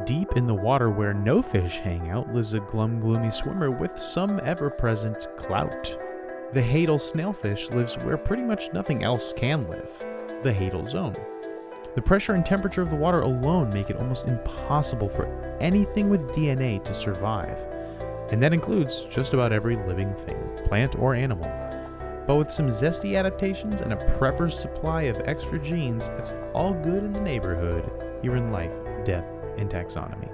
Deep in the water where no fish hang out lives a glum, gloomy swimmer with some ever-present clout. The Hadal Snailfish lives where pretty much nothing else can live, the Hadal Zone. The pressure and temperature of the water alone make it almost impossible for anything with DNA to survive, and that includes just about every living thing, plant or animal. But with some zesty adaptations and a prepper's supply of extra genes, it's all good in the neighborhood here in Life, Death, and Taxonomy.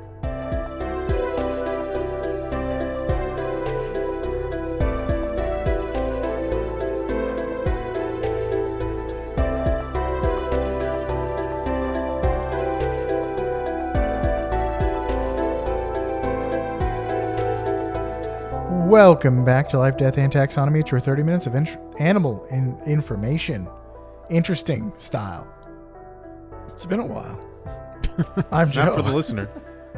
Welcome back to Life, Death, and Taxonomy. It's your 30 minutes of animal information. Interesting style. It's been a while. I'm Joe. Not for the listener.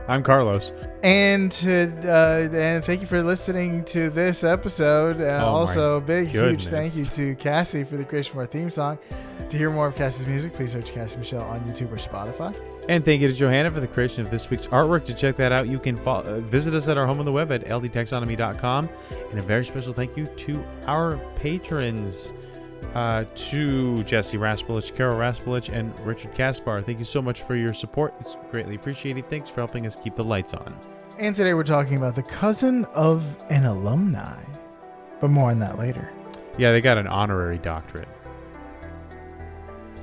I'm Carlos. And thank you for listening to this episode. Also, a big, huge thank you to Cassie for the creation of our theme song. To hear more of Cassie's music, please search Cassie Michelle on YouTube or Spotify. And thank you to Johanna for the creation of this week's artwork. To check that out, you can visit us at our home on the web at ldtaxonomy.com. And a very special thank you to our patrons, to Jesse Raspolich, Carol Raspolich, and Richard Kaspar. Thank you so much for your support. It's greatly appreciated. Thanks for helping us keep the lights on. And today we're talking about the cousin of an alumni. But more on that later. Yeah, they got an honorary doctorate.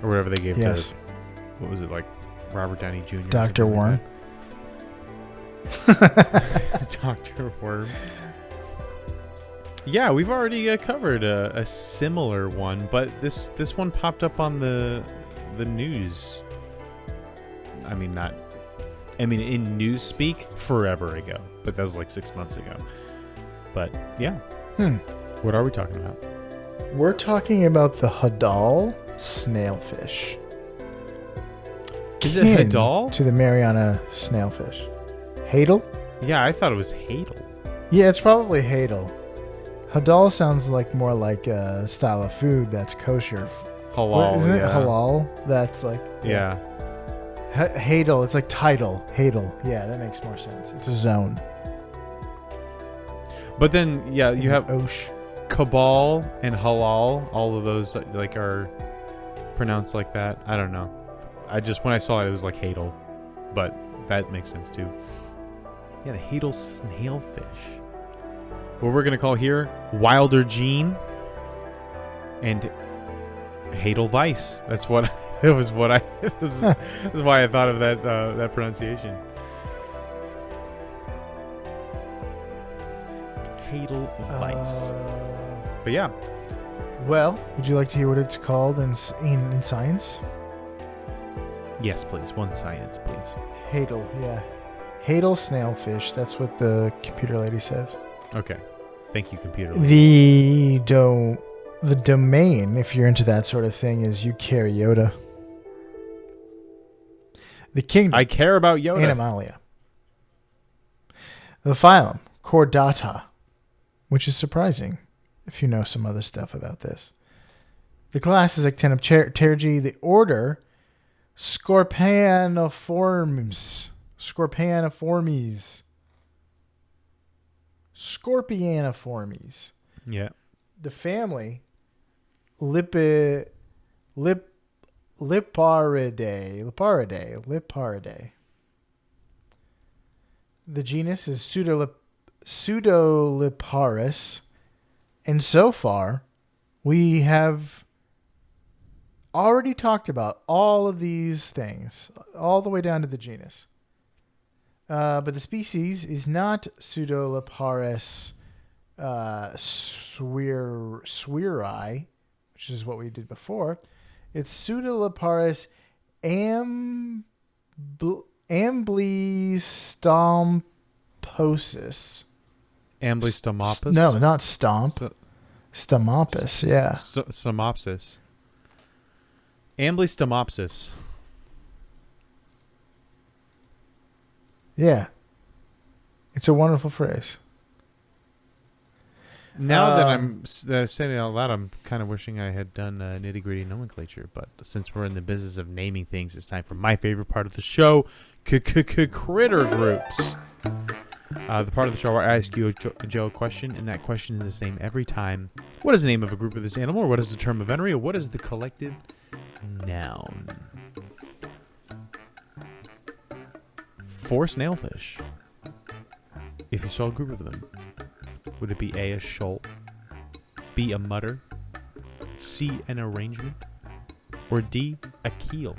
Or whatever they gave yes. to, what was it, like Robert Downey Jr.? Dr. Worm. Dr. Worm. Yeah, we've already covered a similar one, but this one popped up on the news. In news speak forever ago, but that was like 6 months ago. But yeah. What are we talking about? We're talking about the Hadal Snailfish. Is it Hadal? To the Mariana snailfish. Hadal? Yeah, I thought it was Hadal. Yeah, it's probably Hadal. Hadal sounds like more like a style of food that's kosher. Halal. Isn't it halal? That's like... Yeah. Hadal, it's like tidal. Hadal. Yeah, that makes more sense. It's a zone. But then, yeah, you have Osh. Cabal and Halal. All of those are pronounced like that. I don't know. When I saw it, it was like Hadal. But that makes sense too. Yeah, the Hadal Snailfish. What we're gonna call here Wilder Gene and Hadal Vice. That's what it was. This is why I thought of that pronunciation. Hadal Vice. But yeah. Well, would you like to hear what it's called in science? Yes, please. One science, please. Hadal, yeah. Hadal Snailfish. That's what the computer lady says. Okay. Thank you, computer lady. The domain, if you're into that sort of thing, is eukaryota. The kingdom. I care about Yoda. Animalia. The phylum, Chordata, which is surprising if you know some other stuff about this. The class is Actinopterygii. The order, Scorpioniformes. Scorpioniformes. Yeah. The family, Liparidae. The genus is Pseudoliparis. And so far, we have already talked about all of these things, all the way down to the genus. But the species is not Pseudoliparis swiri, which is what we did before. It's Pseudoliparis amblystomoposis. Amblystomopus? No, not stomp. Stomopus, yeah. Stomopsis. Amblystomopsis. Yeah. It's a wonderful phrase. Now that I'm saying it out loud, I'm kind of wishing I had done nitty-gritty nomenclature. But since we're in the business of naming things, it's time for my favorite part of the show, critter groups. The part of the show where I ask you, Joe, a question, and that question is the same every time. What is the name of a group of this animal, or what is the term of venery, or what is the collective noun? For snailfish, if you saw a group of them, would it be A, a shoal, B, a mutter, C, an arrangement, or D, a keel?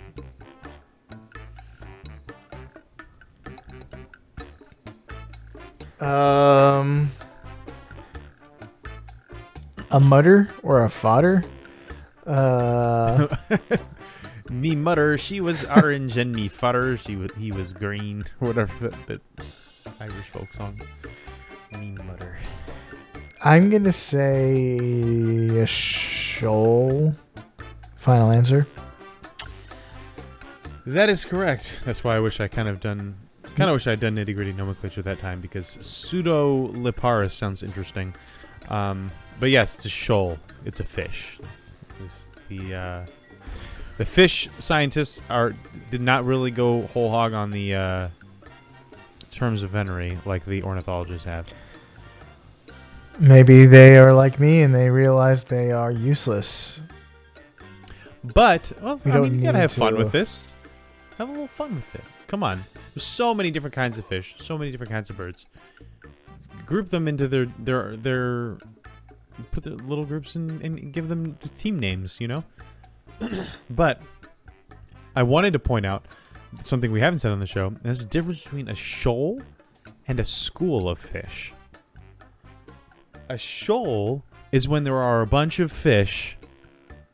A mutter or a fodder? Me mutter, she was orange, and me fodder, he was green, whatever that Irish folk song. Me mutter. I'm gonna say a shoal. Final answer. That is correct. That's why I wish I wish I'd done nitty gritty nomenclature that time, because pseudo-liparis sounds interesting. But yes, it's a shoal. It's a fish. The fish scientists did not really go whole hog on the terms of venery like the ornithologists have. Maybe they are like me and they realize they are useless. But, well, you gotta have fun with this. Have a little fun with it. Come on. There's so many different kinds of fish, so many different kinds of birds. Group them into their put their little groups and give them team names, you know? But I wanted to point out something we haven't said on the show. And there's a difference between a shoal and a school of fish. A shoal is when there are a bunch of fish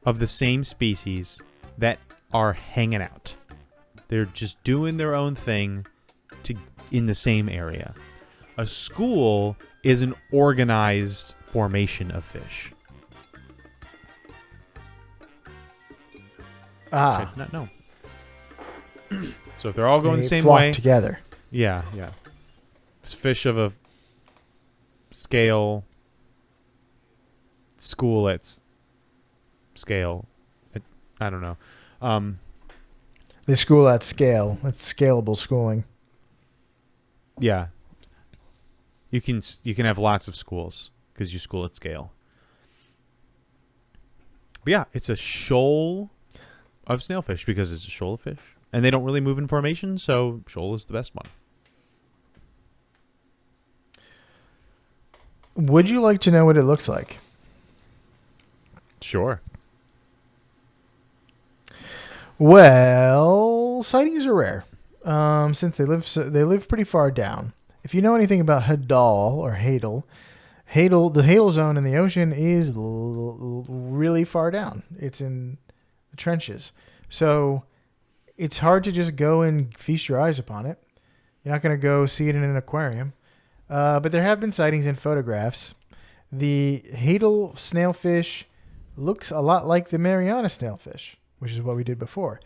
of the same species that are hanging out. They're just doing their own thing in the same area. A school is an organized formation of fish. Ah. Not know. So if they're all going the same flock way together. Yeah. It's fish of a scale. School at scale. I don't know. They school at scale. It's scalable schooling. Yeah. You can have lots of schools because you school at scale. But yeah, it's a shoal of snailfish because it's a shoal of fish. And they don't really move in formation, so shoal is the best one. Would you like to know what it looks like? Sure. Well, sightings are rare, since they live pretty far down. If you know anything about Hadal or Hadal, the Hadal zone in the ocean is really far down. It's in the trenches, so it's hard to just go and feast your eyes upon it. You're not going to go see it in an aquarium, but there have been sightings in photographs. The Hadal snailfish looks a lot like the Mariana snailfish, which is what we did before.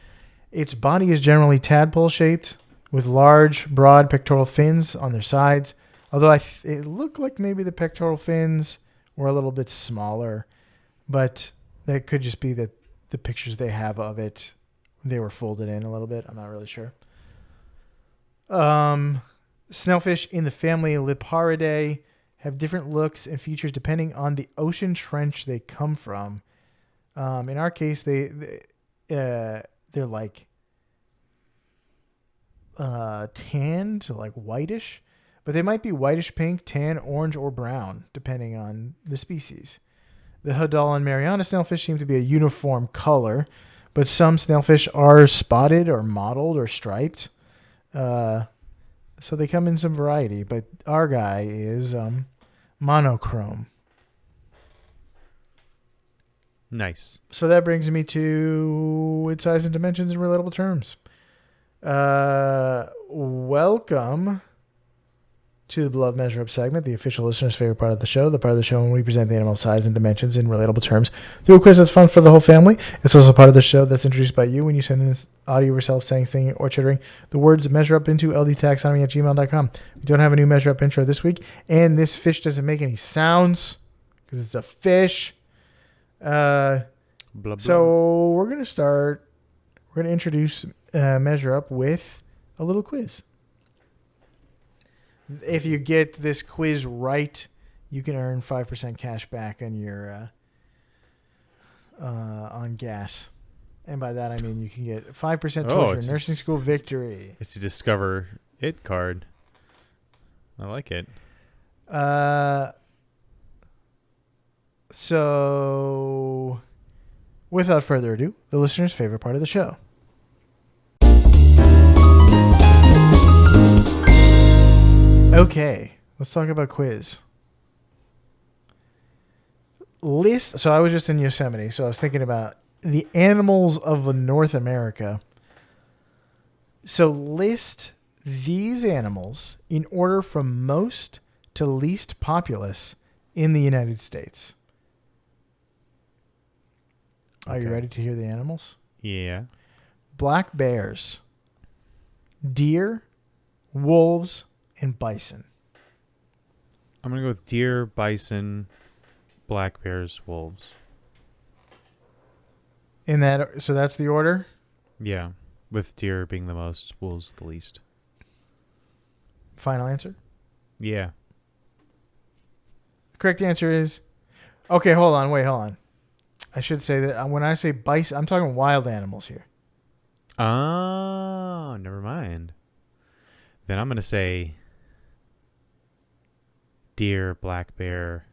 Its body is generally tadpole-shaped with large, broad pectoral fins on their sides, although it looked like maybe the pectoral fins were a little bit smaller, but that could just be that the pictures they have of it, they were folded in a little bit. I'm not really sure. Snailfish in the family Liparidae have different looks and features depending on the ocean trench they come from. In our case, they're like tan to like whitish, but they might be whitish pink, tan, orange, or brown, depending on the species. The Hadal and Mariana snailfish seem to be a uniform color, but some snailfish are spotted or mottled or striped. So they come in some variety, but our guy is monochrome. Nice. So that brings me to its size and dimensions in relatable terms. Welcome to the Beloved Measure Up segment, the official listener's favorite part of the show, the part of the show when we present the animal size and dimensions in relatable terms through a quiz that's fun for the whole family. It's also part of the show that's introduced by you when you send in this audio of yourself saying, singing, or chittering the words measure up into ldtaxonomy@gmail.com. We don't have a new measure up intro this week, and this fish doesn't make any sounds. because it's a fish. Blah, blah. So we're going to start. We're going to introduce Measure Up with a little quiz. If you get this quiz right, you can earn 5% cash back on your on gas. And by that, I mean you can get 5% towards your nursing school victory. It's a Discover It card. I like it. So, without further ado, the listener's favorite part of the show. Okay, let's talk about quiz. So I was just in Yosemite, so I was thinking about the animals of North America. So list these animals in order from most to least populous in the United States. Are you ready to hear the animals? Yeah. Black bears, deer, wolves, and bison. I'm going to go with deer, bison, black bears, wolves. So that's the order? Yeah. With deer being the most, wolves the least. Final answer? Yeah. The correct answer is... Okay, hold on. I should say that when I say bison, I'm talking wild animals here. Oh, never mind. Then I'm going to say deer, black bear,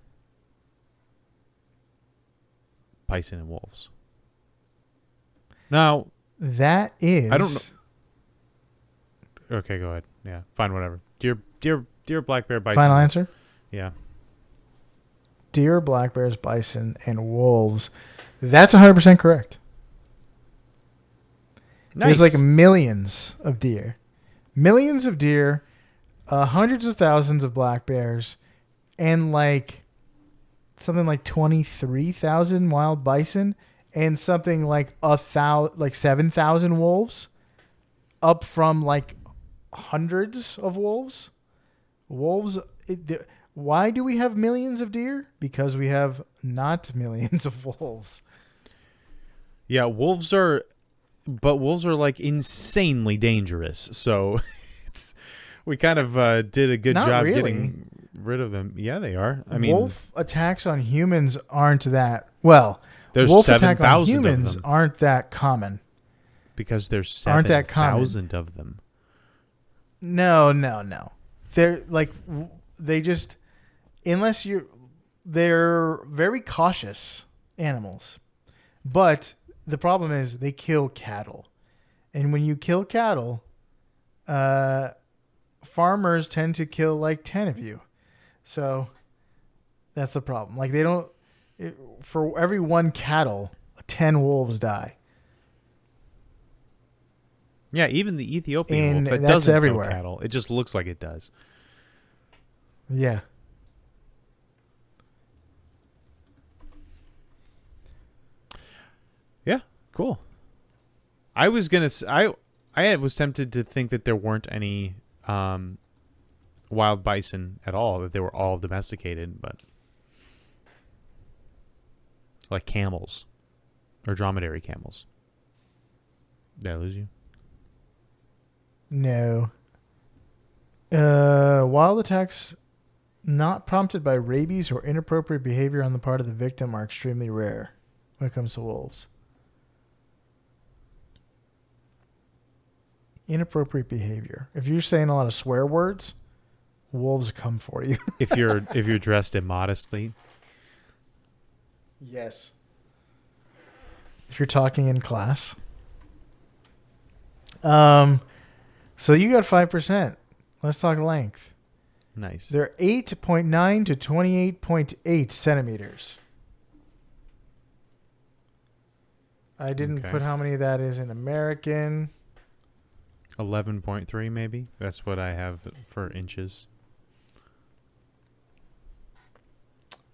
bison, and wolves. Now, that is... I don't know. Okay, go ahead. Yeah, fine, whatever. Deer, black bear, bison. Final answer? Yeah. Deer, black bears, bison, and wolves. That's 100% correct. Nice. There's like millions of deer. Hundreds of thousands of black bears, and like something like 23,000 wild bison, and something like 7,000 wolves, up from like hundreds of wolves. Why do we have millions of deer? Because we have not millions of wolves. Yeah, wolves are like insanely dangerous. So we kind of did a good job getting rid of them. Yeah, they are. I mean, wolf attacks on humans aren't that well. There's wolf attacks on 7,000 humans of them. aren't that common. Because there's 7,000 of them. No. They're like they're very cautious animals. But the problem is they kill cattle. And when you kill cattle, farmers tend to kill like 10 of you. So that's the problem. Like for every one cattle, 10 wolves die. Yeah, even the Ethiopian wolf, it that's doesn't everywhere. kill cattle. It just looks like it does. Yeah. Yeah, cool. I was tempted to think that there weren't any wild bison at all, that they were all domesticated, but like camels or dromedary camels. Did I lose you? No. Wild attacks not prompted by rabies or inappropriate behavior on the part of the victim are extremely rare when it comes to wolves. Inappropriate behavior. If you're saying a lot of swear words, wolves come for you. if you're dressed immodestly. Yes. If you're talking in class. So you got 5%. Let's talk length. Nice. They're 8.9 to 28.8 centimeters. I didn't put how many that is in American. 11.3 maybe. That's what I have for inches.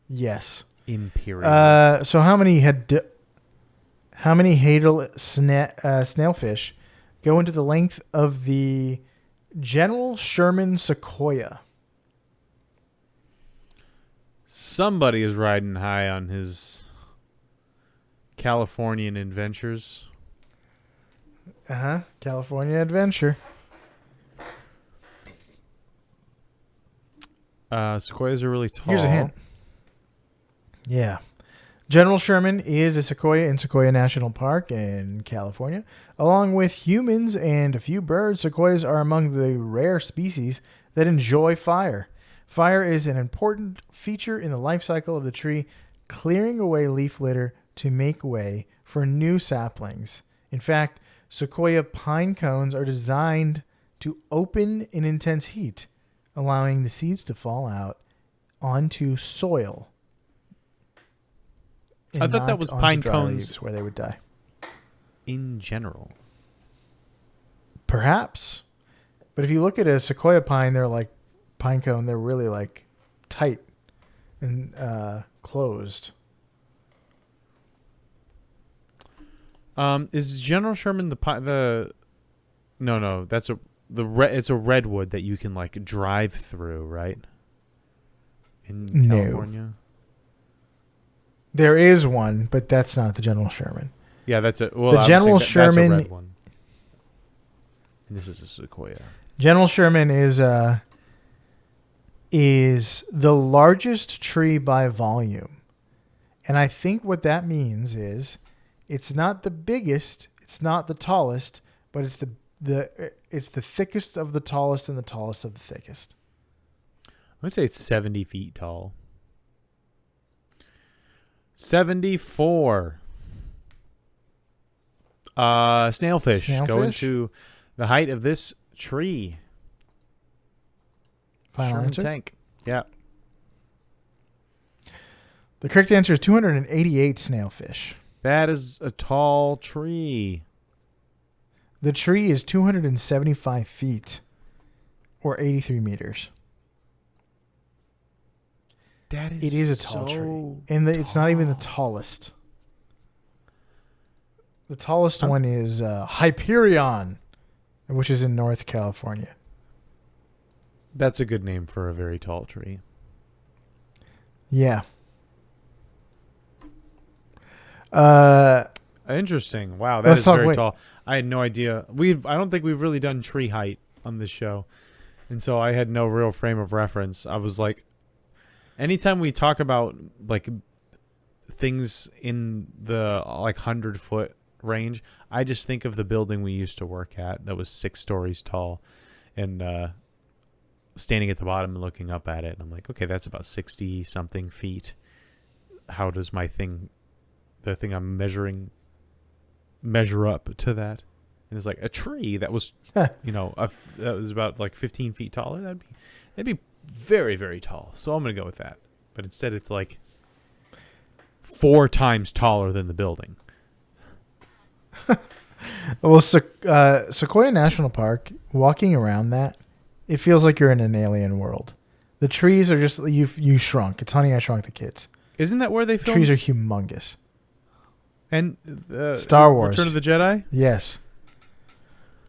Yes. Imperial. So how many Hadal snailfish go into the length of the General Sherman sequoia? Somebody is riding high on his Californian adventures. California adventure. Sequoias are really tall. Here's a hint. Yeah. General Sherman is a sequoia in Sequoia National Park in California. Along with humans and a few birds, sequoias are among the rare species that enjoy fire. Fire is an important feature in the life cycle of the tree, clearing away leaf litter to make way for new saplings. In fact, sequoia pine cones are designed to open in intense heat, allowing the seeds to fall out onto soil. I thought that was pine cones where they would die. In general. Perhaps. But if you look at a sequoia pine, they're like pine cone. They're really like tight and closed. Is General Sherman the No, that's it's a redwood that you can like drive through, right? In California. There is one, but that's not the General Sherman. Yeah, that's it. Well, the General Sherman that's a red one. And this is a sequoia. General Sherman is the largest tree by volume. And I think what that means is it's not the biggest, it's not the tallest, but it's the thickest of the tallest and the tallest of the thickest. I'm going to say it's 70 feet tall. 74. Snailfish. Go into the height of this tree. Final answer? Tank. Yeah. The correct answer is 288 snailfish. That is a tall tree. The tree is 275 feet or 83 meters. It is a tall tree. And it's not even the tallest. The tallest one is Hyperion, which is in North California. That's a good name for a very tall tree. Yeah. Interesting. Wow, that is very tall. I had no idea. I don't think we've really done tree height on this show. And so I had no real frame of reference. I was like, anytime we talk about like things in the like 100-foot range, I just think of the building we used to work at that was 6 stories tall, and standing at the bottom and looking up at it. And I'm like, okay, that's about 60 something feet. How does the thing I'm measuring, measure up to that? And it's like a tree that was, that was about like 15 feet taller. That'd be very, very tall. So I'm going to go with that. But instead it's like 4 times taller than the building. Well, Sequoia National Park, walking around that, it feels like you're in an alien world. The trees are just, you shrunk. It's Honey, I Shrunk the Kids. Isn't that where they filmed? Trees are humongous. And Star Wars. Return of the Jedi? Yes.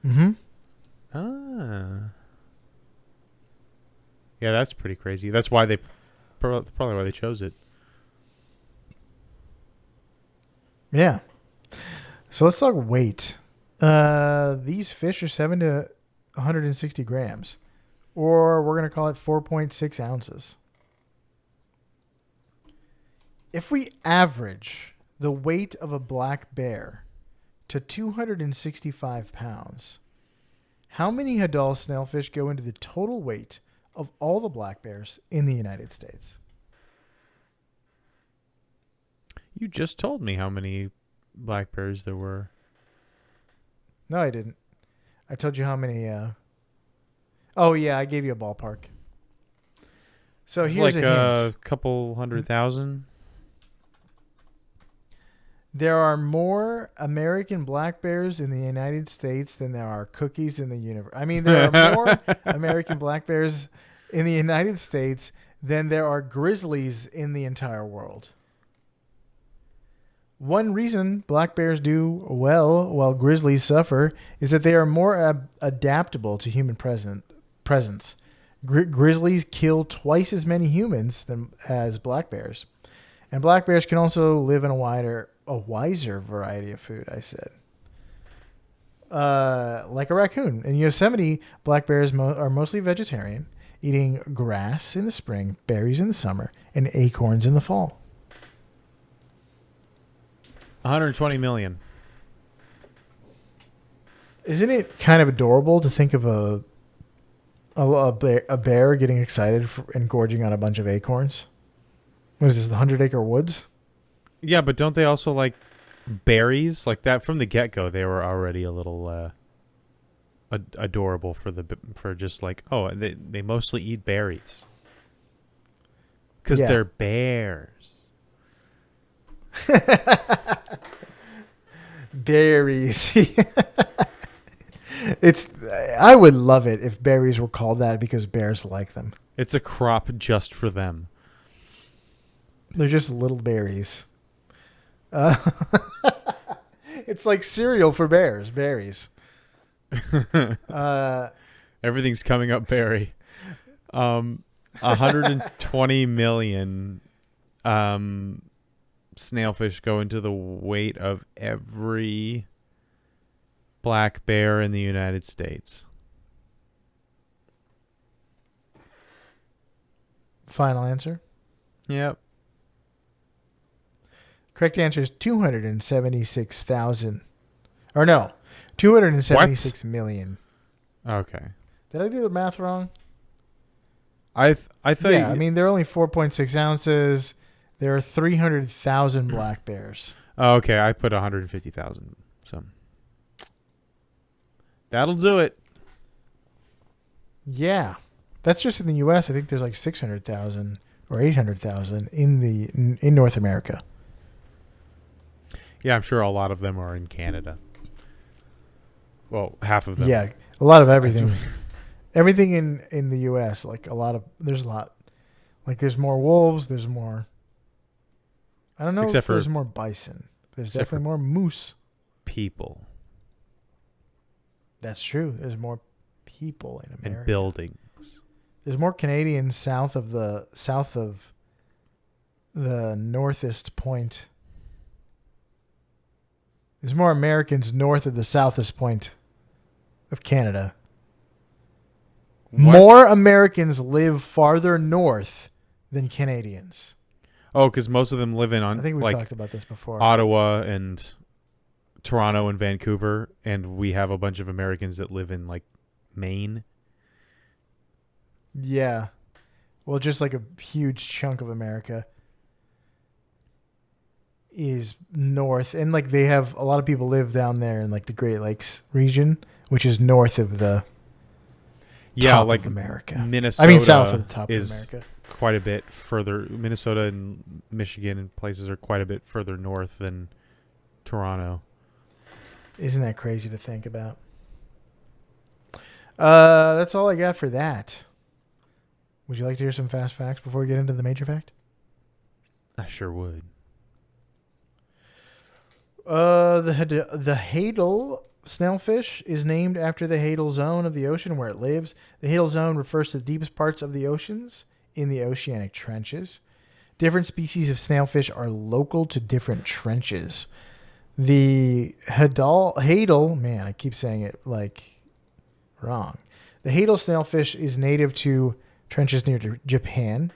Mm-hmm. Yeah, that's pretty crazy. That's why probably why they chose it. Yeah. So let's talk weight. These fish are 7 to 160 grams, or we're going to call it 4.6 ounces. If we average the weight of a black bear to 265 pounds, how many Hadal snailfish go into the total weight of all the black bears in the United States? You just told me how many black bears there were. No, I didn't. I told you how many. Oh, yeah, I gave you a ballpark. So it's here's like a hint. A couple 100,000. There are more American black bears in the United States than there are cookies in the universe. I mean, there are more American black bears in the United States than there are grizzlies in the entire world. One reason black bears do well while grizzlies suffer is that they are more adaptable to human presence. Grizzlies kill twice as many humans as black bears. And black bears can also live in a wiser variety of food, I said. Like a raccoon. In Yosemite, black bears are mostly vegetarian, eating grass in the spring, berries in the summer, and acorns in the fall. 120 million. Isn't it kind of adorable to think of a bear getting excited and gorging on a bunch of acorns? What is this, the 100-acre woods? Yeah, but don't they also like berries? Like that from the get-go, they were already a little adorable for just like, oh, they mostly eat berries. Because they're bears. Berries. I would love it if berries were called that because bears like them. It's a crop just for them. They're just little berries. It's like cereal for bears. Berries. Everything's coming up berry. 120 million snailfish go into the weight of every black bear in the United States. Final answer? Yep. Correct answer is 276,000. Or no, 276 million. Okay. Did I do the math wrong? I thought. Yeah, I mean, they're only 4.6 ounces. There are 300,000 black bears. Oh, okay, I put 150,000. So that'll do it. Yeah. That's just in the U.S. I think there's like 600,000 or 800,000 in North America. Yeah, I'm sure a lot of them are in Canada. Well, half of them. Yeah, a lot of everything. Everything in the U.S. Like there's a lot. Like there's more wolves. There's more. I don't know if there's more bison. There's definitely more moose. People. That's true. There's more people in America. And buildings. There's more Canadians south of the northest point. There's more Americans north of the southest point of Canada. What? More Americans live farther north than Canadians. Oh, because most of them live in I think we've talked about this before. Ottawa and Toronto and Vancouver, and we have a bunch of Americans that live in like Maine. Yeah. Well, just like a huge chunk of America is north, and like they have a lot of people live down there in like the Great Lakes region, which is north of the top like of America. Minnesota. I mean, south of the top of America. Quite a bit further. Minnesota and Michigan and places are quite a bit further north than Toronto. Isn't that crazy to think about? That's all I got for that. Would you like to hear some fast facts before we get into the major fact? I sure would. The Hadal Snailfish is named after the Hadal zone of the ocean where it lives. The Hadal zone refers to the deepest parts of the oceans in the oceanic trenches. Different species of snailfish are local to different trenches. The Hadal, man, I keep saying it like wrong. The Hadal snailfish is native to trenches near Japan.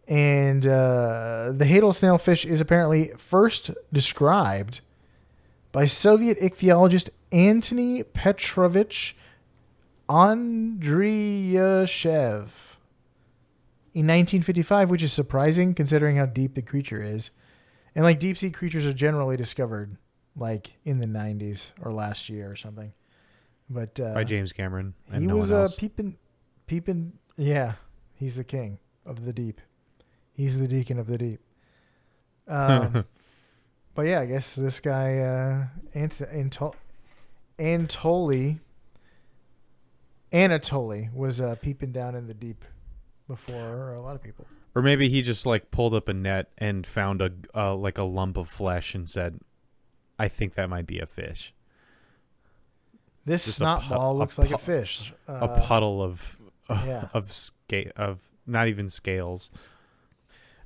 And the Hadal snailfish is apparently first described by Soviet ichthyologist Antony Petrovich Andriyashev in 1955, which is surprising considering how deep the creature is. And like deep sea creatures are generally discovered like in the 90s or last year or something. But by James Cameron. And he no was one else. peeping. Yeah, he's the king of the deep. He's the deacon of the deep. But yeah, I guess this guy Anatoly was peeping down in the deep before a lot of people. Or maybe he just like pulled up a net and found a lump of flesh and said, "I think that might be a fish." This Just snot ball looks like a fish. A puddle of Yeah. of not even scales.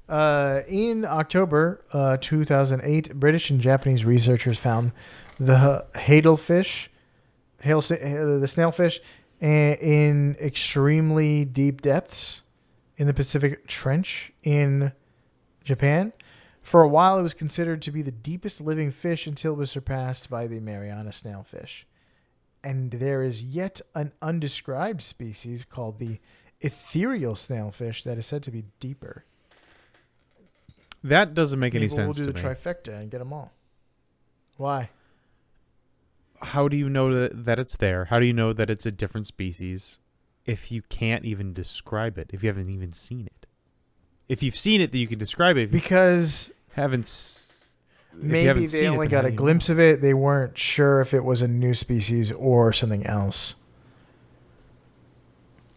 In October 2008, British and Japanese researchers found the the snailfish, in extremely deep depths in the Pacific Trench in Japan. For a while, it was considered to be the deepest living fish until it was surpassed by the Mariana snailfish. And there is yet an undescribed species called the ethereal snailfish that is said to be deeper. That doesn't make any Maybe sense we'll do to the me. trifecta and get them all. Why? How do you know that it's there? How do you know that it's a different species if you can't even describe it, if you haven't even seen it? If you've seen it, then you can describe it. If Because maybe they only got a glimpse of it. They weren't sure if it was a new species or something else.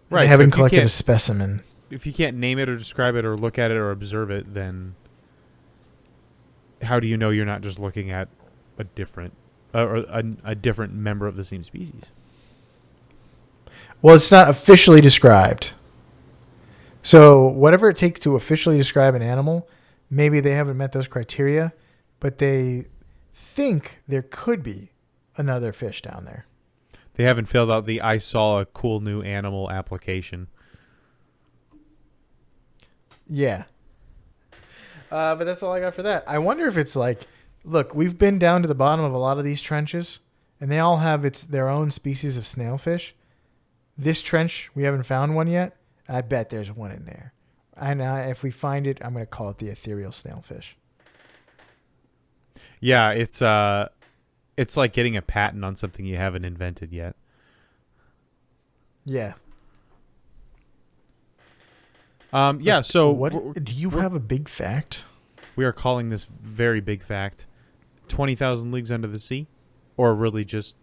Right. They haven't collected a specimen. If you can't name it or describe it or look at it or observe it, then how do you know you're not just looking at a different a different member of the same species? Well, it's not officially described. So whatever it takes to officially describe an animal, maybe they haven't met those criteria, but they think there could be another fish down there. They haven't filled out the "I saw a cool new animal" application. Yeah. But that's all I got for that. I wonder if it's like, look, we've been down to the bottom of a lot of these trenches, and they all have their own species of snailfish. This trench, we haven't found one yet. I bet there's one in there. And if we find it, I'm going to call it the ethereal snailfish. Yeah, it's like getting a patent on something you haven't invented yet. Yeah. Yeah. So, what do you have a big fact? We are calling this very big fact 20,000 Leagues Under the Sea, or really just,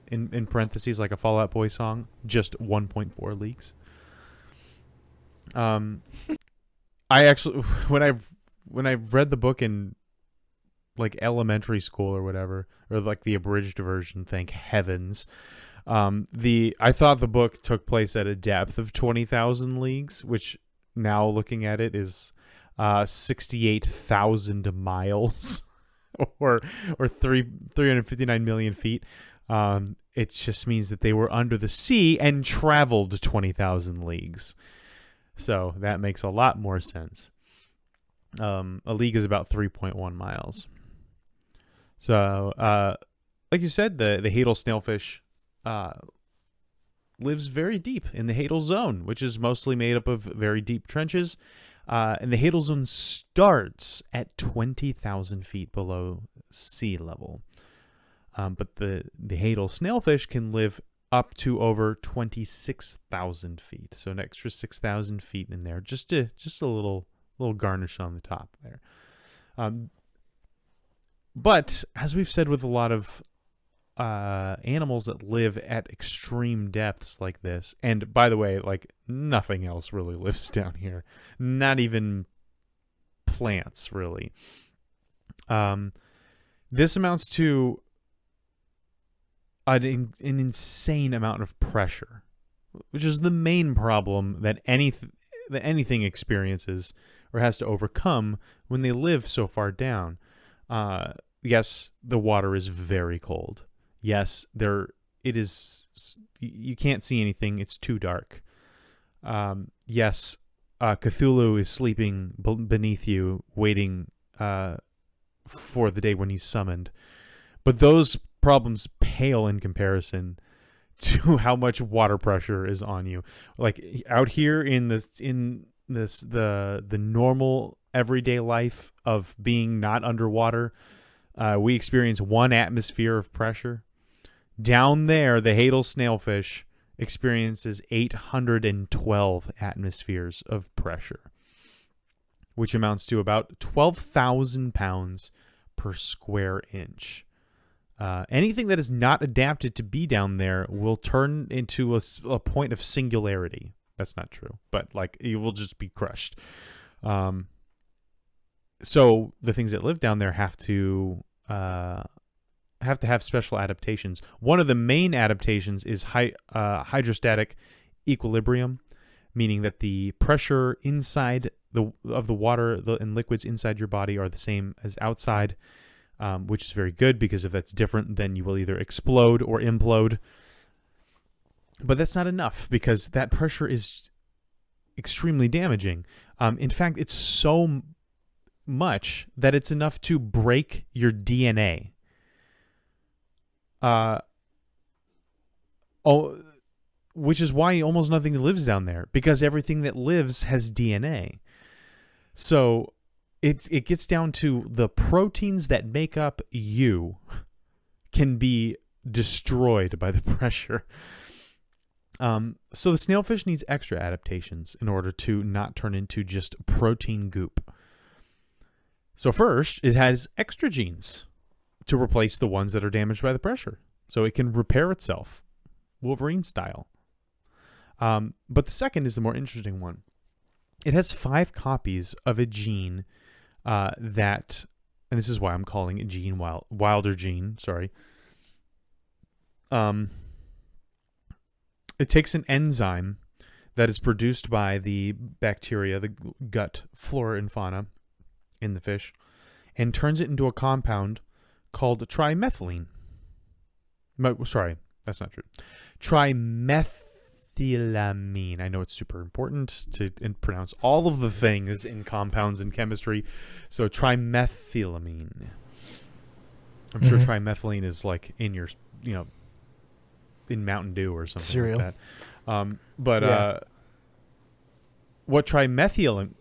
in parentheses, like a Fall Out Boy song, just 1.4 leagues. I actually, when I read the book in like elementary school or whatever, or like the abridged version, thank heavens, I thought the book took place at a depth of 20,000 leagues, which now looking at it is 68,000 miles or 359 million feet. It just means that they were under the sea and traveled 20,000 leagues. So that makes a lot more sense. A league is about 3.1 miles. So, like you said, the Hadal snailfish lives very deep in the Hadal zone, which is mostly made up of very deep trenches. And the Hadal zone starts at 20,000 feet below sea level. But the Hadal snailfish can live up to over 26,000 feet. So an extra 6,000 feet in there. Just a little garnish on the top there. But as we've said with a lot of animals that live at extreme depths like this, and by the way, like nothing else really lives down here, not even plants really. This amounts to an insane amount of pressure, which is the main problem that anything experiences or has to overcome when they live so far down. Yes, the water is very cold. Yes, it is. You can't see anything. It's too dark. Yes, Cthulhu is sleeping beneath you, waiting for the day when he's summoned. But those problems pale in comparison to how much water pressure is on you. Like out here in the normal everyday life of being not underwater, we experience 1 atmosphere of pressure. Down there, the Hadal snailfish experiences 812 atmospheres of pressure, which amounts to about 12,000 pounds per square inch. Anything that is not adapted to be down there will turn into a point of singularity. That's not true, but like you will just be crushed. So the things that live down there have to have special adaptations. One of the main adaptations is hydrostatic equilibrium, meaning that the pressure inside of the water and liquids inside your body are the same as outside, which is very good, because if that's different, then you will either explode or implode. But that's not enough, because that pressure is extremely damaging. In fact, it's so much that it's enough to break your DNA. Which is why almost nothing lives down there, because everything that lives has DNA. So it gets down to the proteins that make up you can be destroyed by the pressure. So the snailfish needs extra adaptations in order to not turn into just protein goop. So first, it has extra genes to replace the ones that are damaged by the pressure, so it can repair itself, Wolverine style. But the second is the more interesting one. It has 5 copies of a gene that, and this is why I'm calling it gene Wilder gene. Sorry. It takes an enzyme that is produced by the bacteria, the gut flora and fauna in the fish, and turns it into a compound called trimethylene. Sorry, that's not true. Trimethylamine. I know it's super important to pronounce all of the things in compounds in chemistry. So trimethylamine. I'm sure trimethylene is like in your, in Mountain Dew or something cereal. Like that. What trimethylamine,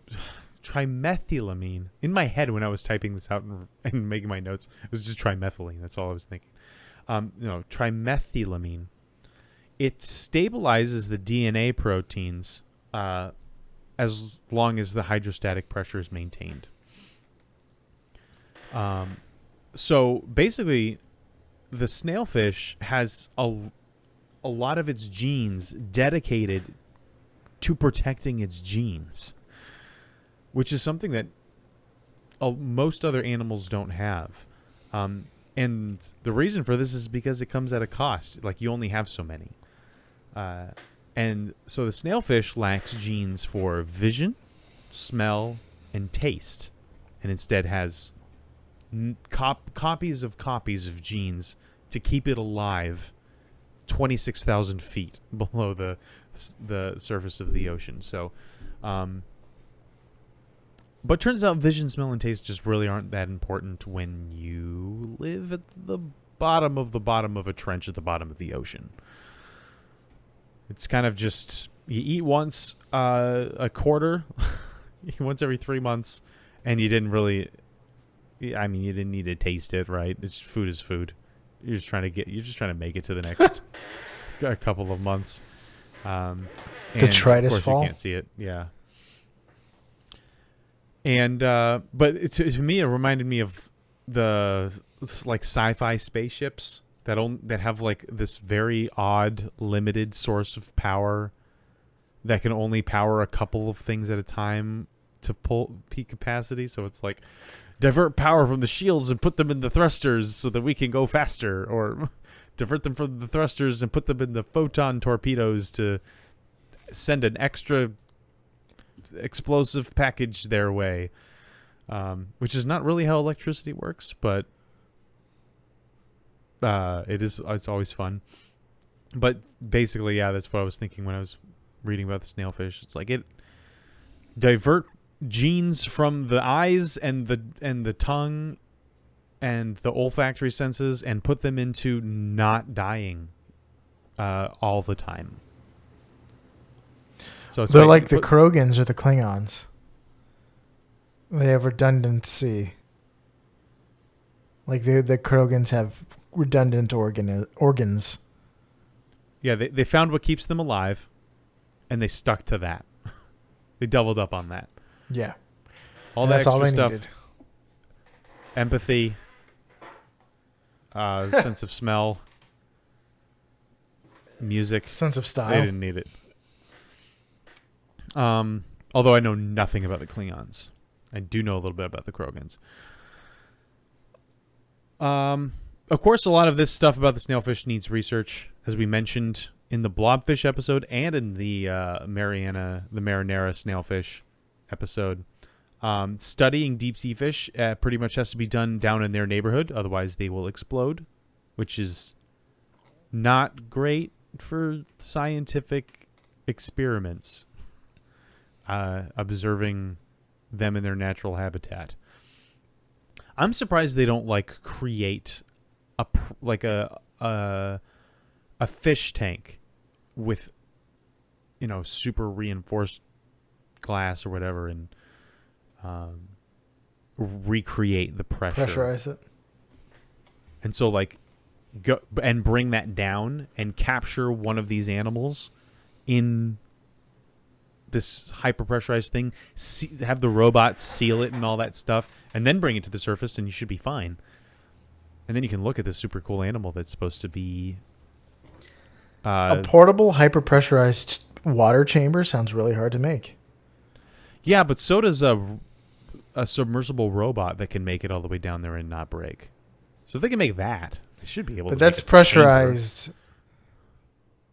in my head when I was typing this out and making my notes, it was just trimethylene. That's all I was thinking. Trimethylamine. It stabilizes the DNA proteins as long as the hydrostatic pressure is maintained. So basically, the snailfish has a lot of its genes dedicated to protecting its genes, which is something that most other animals don't have. And the reason for this is because it comes at a cost. Like, you only have so many. And so the snailfish lacks genes for vision, smell, and taste, and instead has copies of genes to keep it alive 26,000 feet below the surface of the ocean. So, but turns out vision, smell, and taste just really aren't that important when you live at the bottom of a trench at the bottom of the ocean. It's kind of just, you eat once a quarter, once every 3 months, and you didn't really, you didn't need to taste it, right? Food is food. You're just trying to make it to the next a couple of months. Detritus fall? You can't see it, yeah. And but to me, it reminded me of the sci-fi spaceships that have like this very odd limited source of power that can only power a couple of things at a time to pull peak capacity. So it's like, divert power from the shields and put them in the thrusters so that we can go faster, or divert them from the thrusters and put them in the photon torpedoes to send an extra explosive package their way, which is not really how electricity works, but it's always fun. But basically, yeah, that's what I was thinking when I was reading about the snailfish. It's like, it divert genes from the eyes and the tongue and the olfactory senses and put them into not dying all the time. So they're like the Krogans or the Klingons. They have redundancy. Like the Krogans have redundant organs. Yeah, they found what keeps them alive, and they stuck to that. They doubled up on that. Yeah. That's all extra they stuff. needed. Empathy. Sense of smell. Music. Sense of style. They didn't need it. Although I know nothing about the Klingons. I do know a little bit about the Krogans. Of course, a lot of this stuff about the snailfish needs research. As we mentioned, in the blobfish episode and in the marinara snailfish episode. Studying deep sea fish pretty much has to be done down in their neighborhood, otherwise they will explode, which is not great for scientific experiments. Observing them in their natural habitat. I'm surprised they don't create a fish tank with super reinforced glass or whatever and recreate the pressure. Pressurize it. And so go and bring that down and capture one of these animals in this hyper pressurized thing, have the robots seal it and all that stuff, and then bring it to the surface, and you should be fine. And then you can look at this super cool animal that's supposed to be a portable hyper pressurized water chamber sounds really hard to make. Yeah, but so does a submersible robot that can make it all the way down there and not break. So if they can make that, they should be able to. But that's pressurized.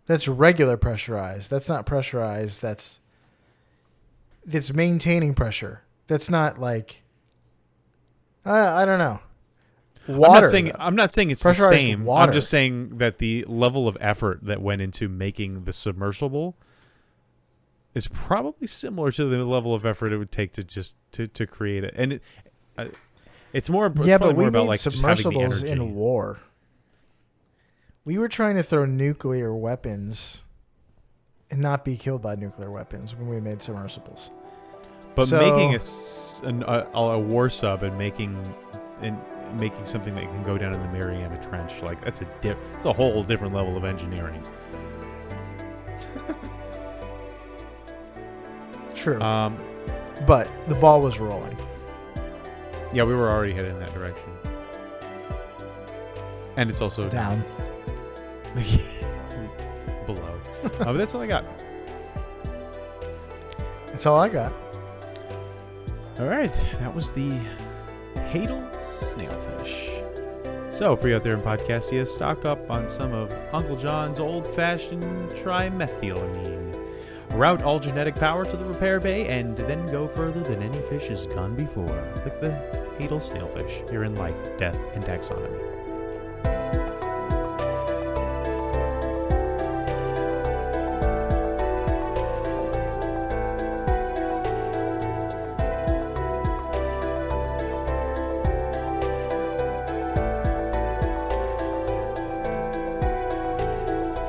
That's regular pressurized. That's not pressurized. That's maintaining pressure. That's not I don't know. Water. I'm not saying it's the same. Water. I'm just saying that the level of effort that went into making the submersible is probably similar to the level of effort it would take to just to create it. And it's more. Yeah, but we more about made submersibles in war. We were trying to throw nuclear weapons and not be killed by nuclear weapons when we made submersibles. But making a war sub and making something that can go down in the Mariana Trench, it's a whole different level of engineering. True. But the ball was rolling. Yeah, we were already headed in that direction. And it's also down. Below. But that's all I got. That's all I got. All right. That was the Hadal Snailfish. So, for you out there in Podcastia, stock up on some of Uncle John's old-fashioned trimethylamine. Route all genetic power to the repair bay, and then go further than any fish has gone before. Like the Hadal Snailfish here in Life, Death, and Taxonomy.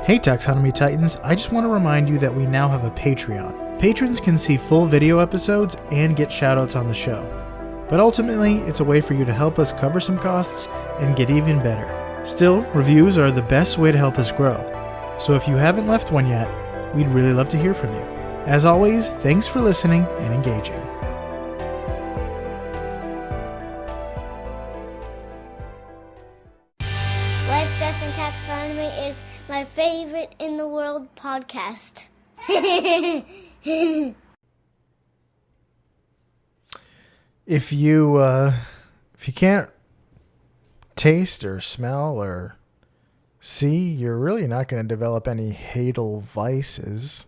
Hey Taxonomy Titans, I just want to remind you that we now have a Patreon. Patrons can see full video episodes and get shoutouts on the show. But ultimately, it's a way for you to help us cover some costs and get even better. Still, reviews are the best way to help us grow. So if you haven't left one yet, we'd really love to hear from you. As always, thanks for listening and engaging. Life, Death, and Taxonomy is my favorite in the world podcast. If you can't taste or smell or see, you're really not going to develop any Hadal vices.